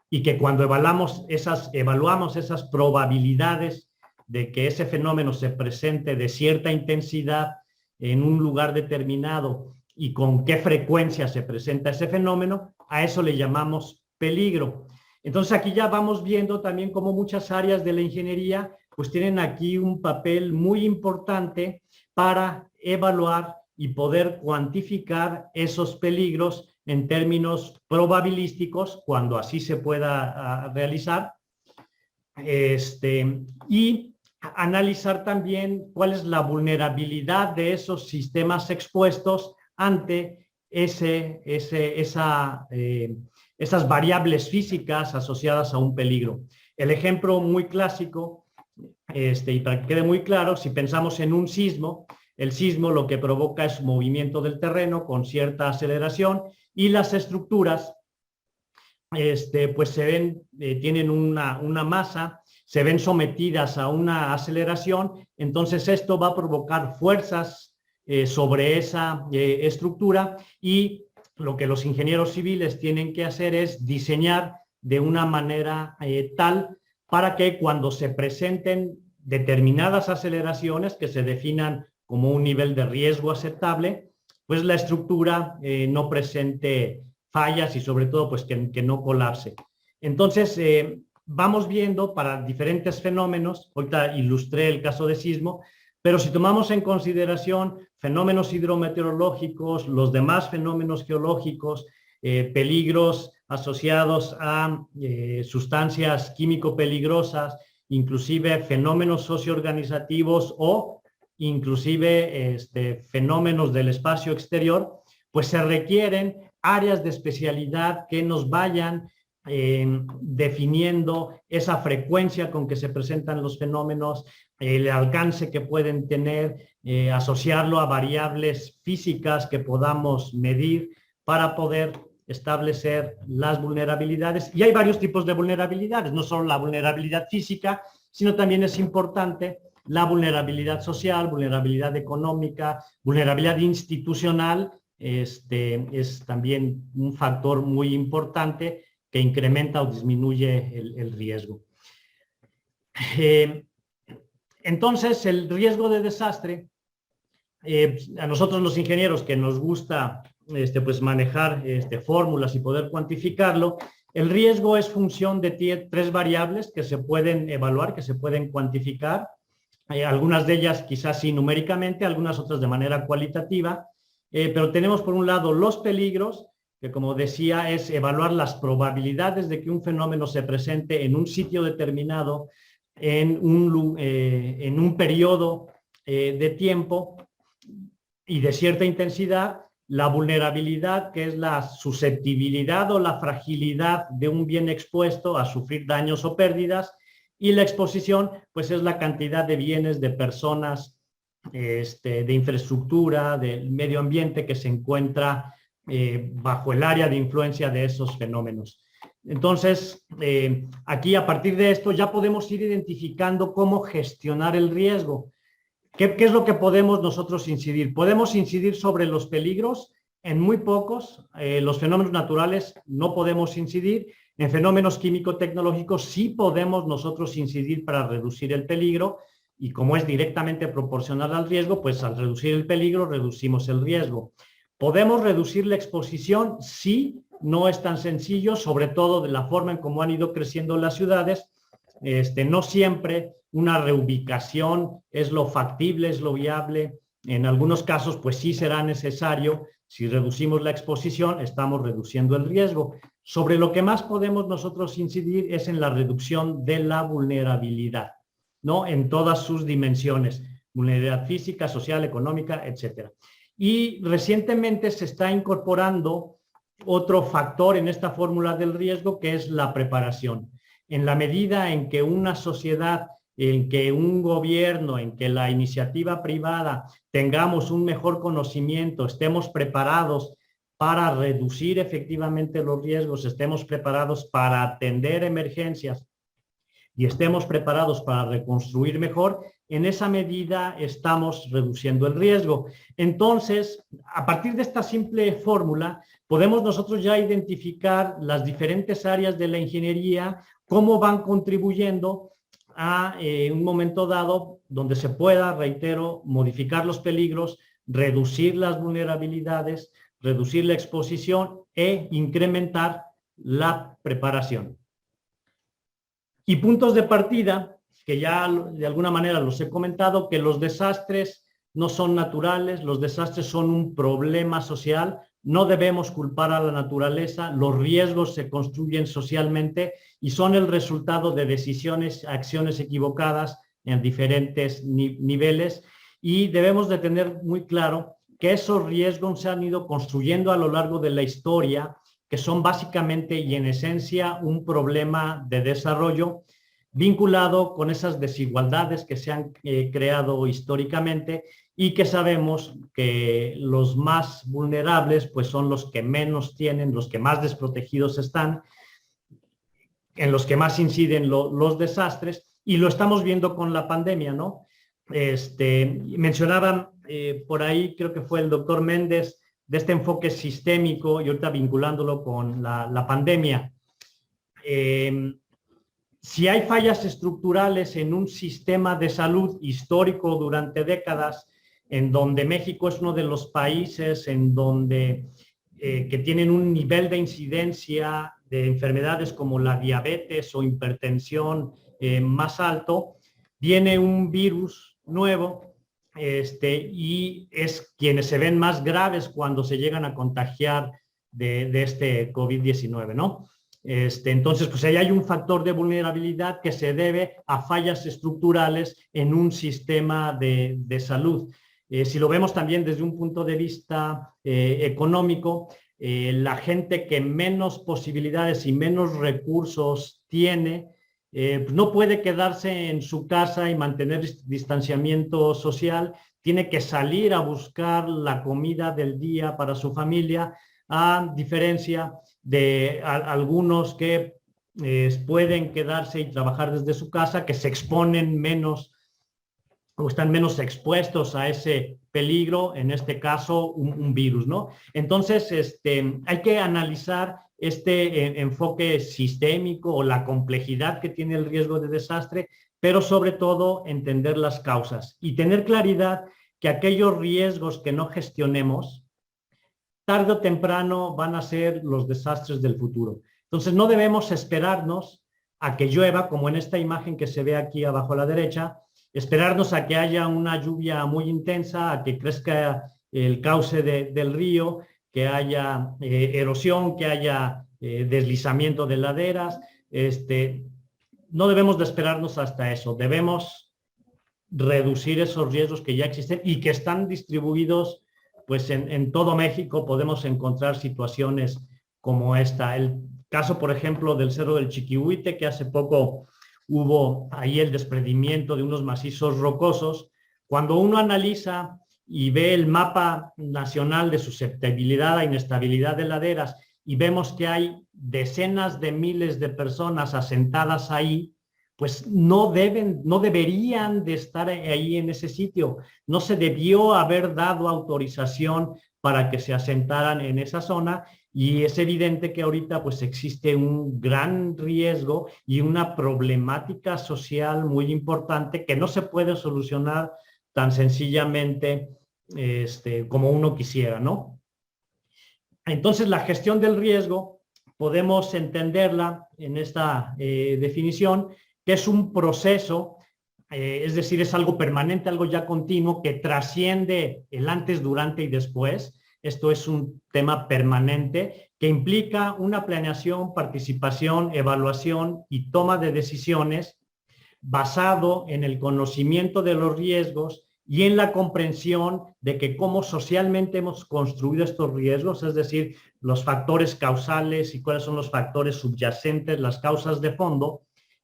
y que cuando evaluamos esas probabilidades de que ese fenómeno se presente de cierta intensidad en un lugar determinado y con qué frecuencia se presenta ese fenómeno, a eso le llamamos peligro. Entonces aquí ya vamos viendo también cómo muchas áreas de la ingeniería pues tienen aquí un papel muy importante para evaluar y poder cuantificar esos peligros en términos probabilísticos cuando así se pueda realizar, y analizar también cuál es la vulnerabilidad de esos sistemas expuestos ante esas variables físicas asociadas a un peligro. El ejemplo muy clásico, y para que quede muy claro, si pensamos en un sismo, el sismo lo que provoca es movimiento del terreno con cierta aceleración y las estructuras pues se ven, tienen una masa, se ven sometidas a una aceleración, entonces esto va a provocar fuerzas sobre esa estructura, y lo que los ingenieros civiles tienen que hacer es diseñar de una manera tal para que cuando se presenten determinadas aceleraciones que se definan como un nivel de riesgo aceptable, pues la estructura no presente fallas y sobre todo pues que no colapse. Entonces vamos viendo para diferentes fenómenos, ahorita ilustré el caso de sismo, pero si tomamos en consideración fenómenos hidrometeorológicos, los demás fenómenos geológicos, peligros asociados a sustancias químico-peligrosas, inclusive fenómenos socioorganizativos o inclusive fenómenos del espacio exterior, pues se requieren áreas de especialidad que nos vayan definiendo esa frecuencia con que se presentan los fenómenos, el alcance que pueden tener, asociarlo a variables físicas que podamos medir para poder establecer las vulnerabilidades. Y hay varios tipos de vulnerabilidades, no solo la vulnerabilidad física, sino también es importante la vulnerabilidad social, vulnerabilidad económica, vulnerabilidad institucional. Es también un factor muy importante que incrementa o disminuye el riesgo. Entonces, el riesgo de desastre, a nosotros los ingenieros que nos gusta pues manejar fórmulas y poder cuantificarlo, el riesgo es función de tres variables que se pueden evaluar, que se pueden cuantificar, algunas de ellas quizás sí numéricamente, algunas otras de manera cualitativa, pero tenemos por un lado los peligros, que como decía es evaluar las probabilidades de que un fenómeno se presente en un sitio determinado, en un periodo de tiempo y de cierta intensidad, la vulnerabilidad, que es la susceptibilidad o la fragilidad de un bien expuesto a sufrir daños o pérdidas, y la exposición, pues es la cantidad de bienes, de personas, de infraestructura, del medio ambiente que se encuentra bajo el área de influencia de esos fenómenos. Entonces, aquí a partir de esto ya podemos ir identificando cómo gestionar el riesgo. ¿Qué es lo que podemos nosotros incidir? Podemos incidir sobre los peligros, en muy pocos. Los fenómenos naturales no podemos incidir. En fenómenos químico-tecnológicos sí podemos nosotros incidir para reducir el peligro, y como es directamente proporcional al riesgo, pues al reducir el peligro reducimos el riesgo. ¿Podemos reducir la exposición? Sí, no es tan sencillo, sobre todo de la forma en cómo han ido creciendo las ciudades. No siempre una reubicación es lo factible, es lo viable. En algunos casos, pues sí será necesario. Si reducimos la exposición, estamos reduciendo el riesgo. Sobre lo que más podemos nosotros incidir es en la reducción de la vulnerabilidad, ¿no? En todas sus dimensiones, vulnerabilidad física, social, económica, etcétera. Y recientemente se está incorporando otro factor en esta fórmula del riesgo, que es la preparación. En la medida en que una sociedad, en que un gobierno, en que la iniciativa privada tengamos un mejor conocimiento, estemos preparados para reducir efectivamente los riesgos, estemos preparados para atender emergencias y estemos preparados para reconstruir mejor, en esa medida estamos reduciendo el riesgo. Entonces, a partir de esta simple fórmula, podemos nosotros ya identificar las diferentes áreas de la ingeniería, cómo van contribuyendo a un momento dado donde se pueda, reitero, modificar los peligros, reducir las vulnerabilidades, reducir la exposición e incrementar la preparación. Y puntos de partida, que ya de alguna manera los he comentado, que los desastres no son naturales, los desastres son un problema social, no debemos culpar a la naturaleza, los riesgos se construyen socialmente y son el resultado de decisiones, acciones equivocadas en diferentes niveles, y debemos de tener muy claro que esos riesgos se han ido construyendo a lo largo de la historia, que son básicamente y en esencia un problema de desarrollo vinculado con esas desigualdades que se han creado históricamente, y que sabemos que los más vulnerables pues son los que menos tienen, los que más desprotegidos están, en los que más inciden los desastres, y lo estamos viendo con la pandemia, ¿no? Mencionaban por ahí, creo que fue el doctor Méndez, de este enfoque sistémico, y ahorita vinculándolo con la pandemia. Si hay fallas estructurales en un sistema de salud histórico durante décadas, en donde México es uno de los países en donde que tienen un nivel de incidencia de enfermedades como la diabetes o hipertensión más alto, viene un virus nuevo y es quienes se ven más graves cuando se llegan a contagiar de este COVID-19, ¿no? Entonces, pues ahí hay un factor de vulnerabilidad que se debe a fallas estructurales en un sistema de salud. Si lo vemos también desde un punto de vista económico, la gente que menos posibilidades y menos recursos tiene, pues no puede quedarse en su casa y mantener distanciamiento social, tiene que salir a buscar la comida del día para su familia, a diferencia de algunos que pueden quedarse y trabajar desde su casa, que se exponen menos o están menos expuestos a ese peligro, en este caso un virus, ¿no? Entonces, hay que analizar este enfoque sistémico o la complejidad que tiene el riesgo de desastre, pero sobre todo entender las causas y tener claridad que aquellos riesgos que no gestionemos, tarde o temprano van a ser los desastres del futuro. Entonces no debemos esperarnos a que llueva, como en esta imagen que se ve aquí abajo a la derecha, esperarnos a que haya una lluvia muy intensa, a que crezca el cauce del río, que haya erosión, que haya deslizamiento de laderas. No debemos de esperarnos hasta eso, debemos reducir esos riesgos que ya existen y que están distribuidos pues en todo México. Podemos encontrar situaciones como esta. El caso, por ejemplo, del Cerro del Chiquihuite, que hace poco hubo ahí el desprendimiento de unos macizos rocosos. Cuando uno analiza y ve el mapa nacional de susceptibilidad a inestabilidad de laderas y vemos que hay decenas de miles de personas asentadas ahí, pues no deberían de estar ahí en ese sitio. No se debió haber dado autorización para que se asentaran en esa zona, y es evidente que ahorita pues existe un gran riesgo y una problemática social muy importante que no se puede solucionar tan sencillamente como uno quisiera, ¿no? Entonces la gestión del riesgo podemos entenderla en esta definición, que es un proceso, es decir, es algo permanente, algo ya continuo, que trasciende el antes, durante y después. Esto es un tema permanente que implica una planeación, participación, evaluación y toma de decisiones basado en el conocimiento de los riesgos y en la comprensión de que cómo socialmente hemos construido estos riesgos, es decir, los factores causales y cuáles son los factores subyacentes, las causas de fondo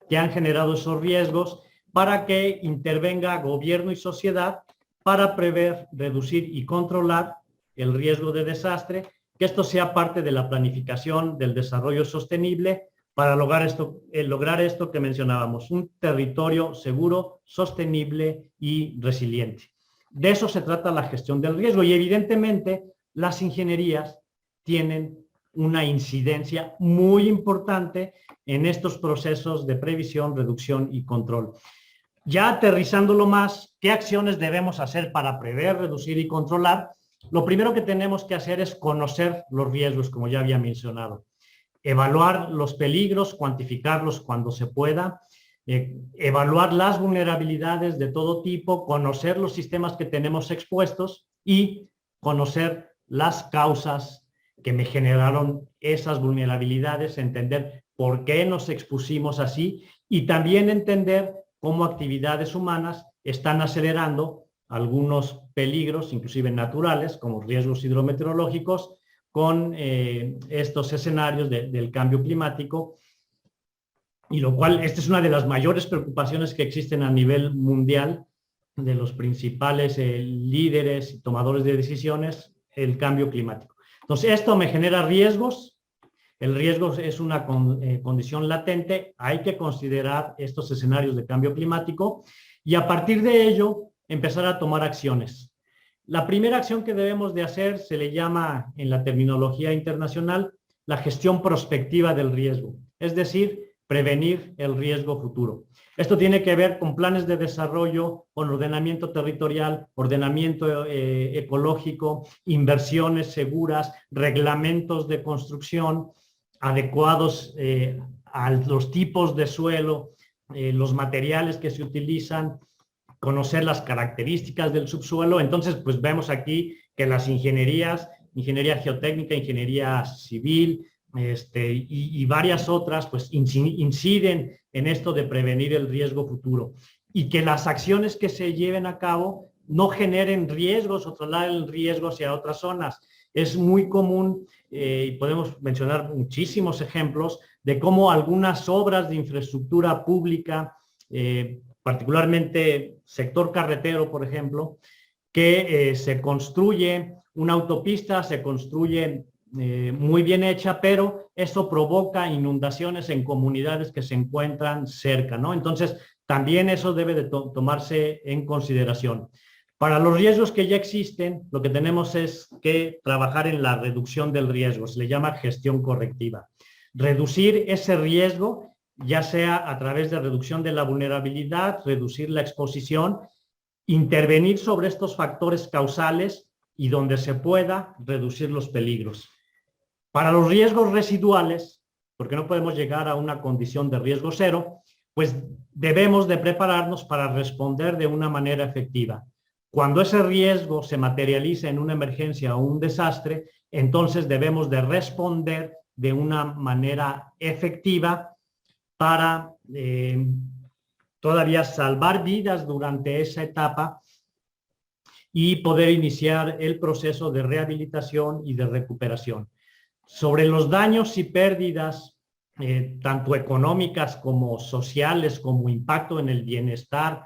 que han generado esos riesgos, para que intervenga gobierno y sociedad para prever, reducir y controlar el riesgo de desastre, que esto sea parte de la planificación del desarrollo sostenible para lograr esto que mencionábamos, un territorio seguro, sostenible y resiliente. De eso se trata la gestión del riesgo, y evidentemente las ingenierías tienen una incidencia muy importante en estos procesos de previsión, reducción y control. Ya aterrizándolo más, ¿qué acciones debemos hacer para prever, reducir y controlar? Lo primero que tenemos que hacer es conocer los riesgos, como ya había mencionado. Evaluar los peligros, cuantificarlos cuando se pueda, evaluar las vulnerabilidades de todo tipo, conocer los sistemas que tenemos expuestos y conocer las causas que me generaron esas vulnerabilidades, entender por qué nos expusimos así y también entender cómo actividades humanas están acelerando algunos peligros, inclusive naturales, como riesgos hidrometeorológicos, con estos escenarios del cambio climático, y lo cual, esta es una de las mayores preocupaciones que existen a nivel mundial de los principales líderes y tomadores de decisiones, el cambio climático. Entonces, esto me genera riesgos. El riesgo es una condición latente. Hay que considerar estos escenarios de cambio climático y a partir de ello empezar a tomar acciones. La primera acción que debemos de hacer se le llama en la terminología internacional la gestión prospectiva del riesgo, es decir, prevenir el riesgo futuro. Esto tiene que ver con planes de desarrollo, con ordenamiento territorial, ordenamiento ecológico, inversiones seguras, reglamentos de construcción adecuados a los tipos de suelo, los materiales que se utilizan, conocer las características del subsuelo. Entonces, pues vemos aquí que las ingenierías, ingeniería geotécnica, ingeniería civil, y varias otras, pues inciden en esto de prevenir el riesgo futuro y que las acciones que se lleven a cabo no generen riesgos o trasladen riesgos hacia otras zonas. Es muy común, y podemos mencionar muchísimos ejemplos de cómo algunas obras de infraestructura pública, particularmente sector carretero, por ejemplo, que se construye una autopista, se construye muy bien hecha, pero eso provoca inundaciones en comunidades que se encuentran cerca, ¿no? Entonces, también eso debe de tomarse en consideración. Para los riesgos que ya existen, lo que tenemos es que trabajar en la reducción del riesgo, se le llama gestión correctiva. Reducir ese riesgo, ya sea a través de reducción de la vulnerabilidad, reducir la exposición, intervenir sobre estos factores causales y donde se pueda, reducir los peligros. Para los riesgos residuales, porque no podemos llegar a una condición de riesgo cero, pues debemos de prepararnos para responder de una manera efectiva. Cuando ese riesgo se materializa en una emergencia o un desastre, entonces debemos de responder de una manera efectiva para todavía salvar vidas durante esa etapa y poder iniciar el proceso de rehabilitación y de recuperación. Sobre los daños y pérdidas, tanto económicas como sociales, como impacto en el bienestar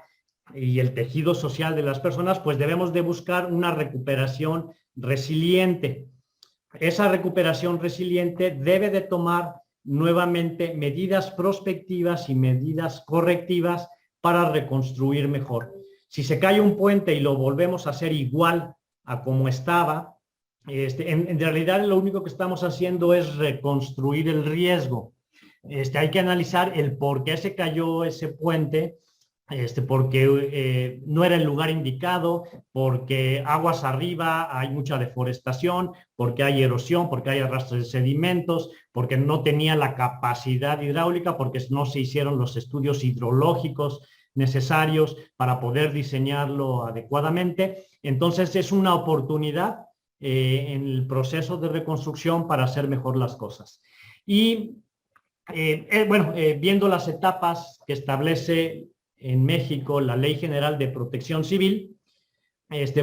y el tejido social de las personas, pues debemos de buscar una recuperación resiliente. Esa recuperación resiliente debe de tomar nuevamente medidas prospectivas y medidas correctivas para reconstruir mejor. Si se cae un puente y lo volvemos a hacer igual a como estaba, en realidad lo único que estamos haciendo es reconstruir el riesgo. Hay que analizar el por qué se cayó ese puente, porque no era el lugar indicado, porque aguas arriba hay mucha deforestación, porque hay erosión, porque hay arrastre de sedimentos, porque no tenía la capacidad hidráulica, porque no se hicieron los estudios hidrológicos necesarios para poder diseñarlo adecuadamente. Entonces es una oportunidad en el proceso de reconstrucción para hacer mejor las cosas. Y viendo las etapas que establece en México la Ley General de Protección Civil,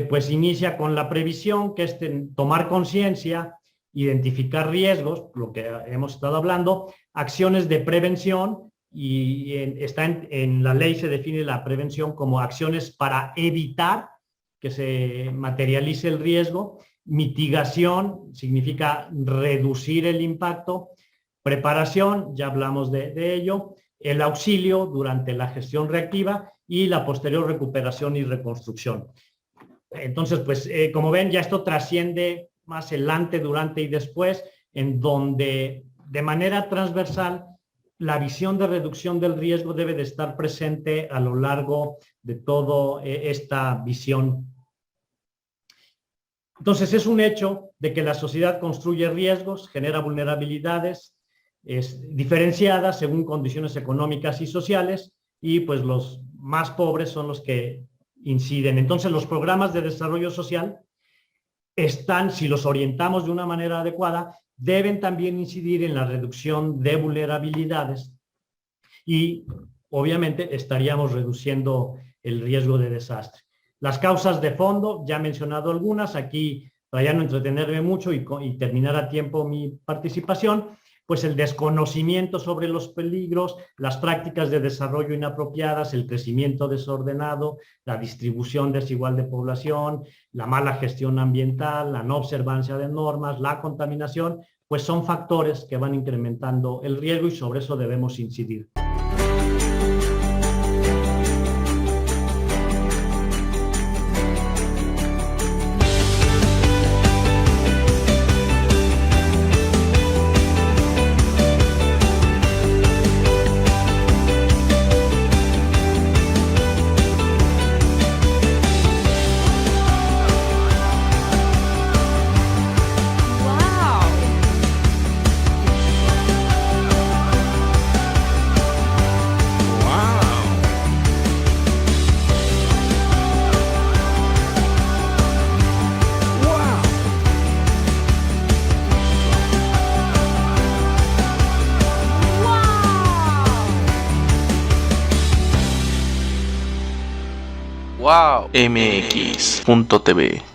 pues inicia con la previsión, que es tomar conciencia, identificar riesgos, lo que hemos estado hablando, acciones de prevención, y en la ley se define la prevención como acciones para evitar que se materialice el riesgo. Mitigación significa reducir el impacto. Preparación, ya hablamos de ello. El auxilio durante la gestión reactiva y la posterior recuperación y reconstrucción. Entonces, pues, como ven, ya esto trasciende más el antes, durante y después, en donde de manera transversal la visión de reducción del riesgo debe de estar presente a lo largo de toda esta visión. Entonces, es un hecho de que la sociedad construye riesgos, genera vulnerabilidades, es diferenciada según condiciones económicas y sociales, y pues los más pobres son los que inciden. Entonces los programas de desarrollo social están, si los orientamos de una manera adecuada, deben también incidir en la reducción de vulnerabilidades y obviamente estaríamos reduciendo el riesgo de desastre. Las causas de fondo, ya he mencionado algunas, aquí para ya no entretenerme mucho y terminar a tiempo mi participación, pues el desconocimiento sobre los peligros, las prácticas de desarrollo inapropiadas, el crecimiento desordenado, la distribución desigual de población, la mala gestión ambiental, la no observancia de normas, la contaminación, pues son factores que van incrementando el riesgo y sobre eso debemos incidir. Wow. MX.tv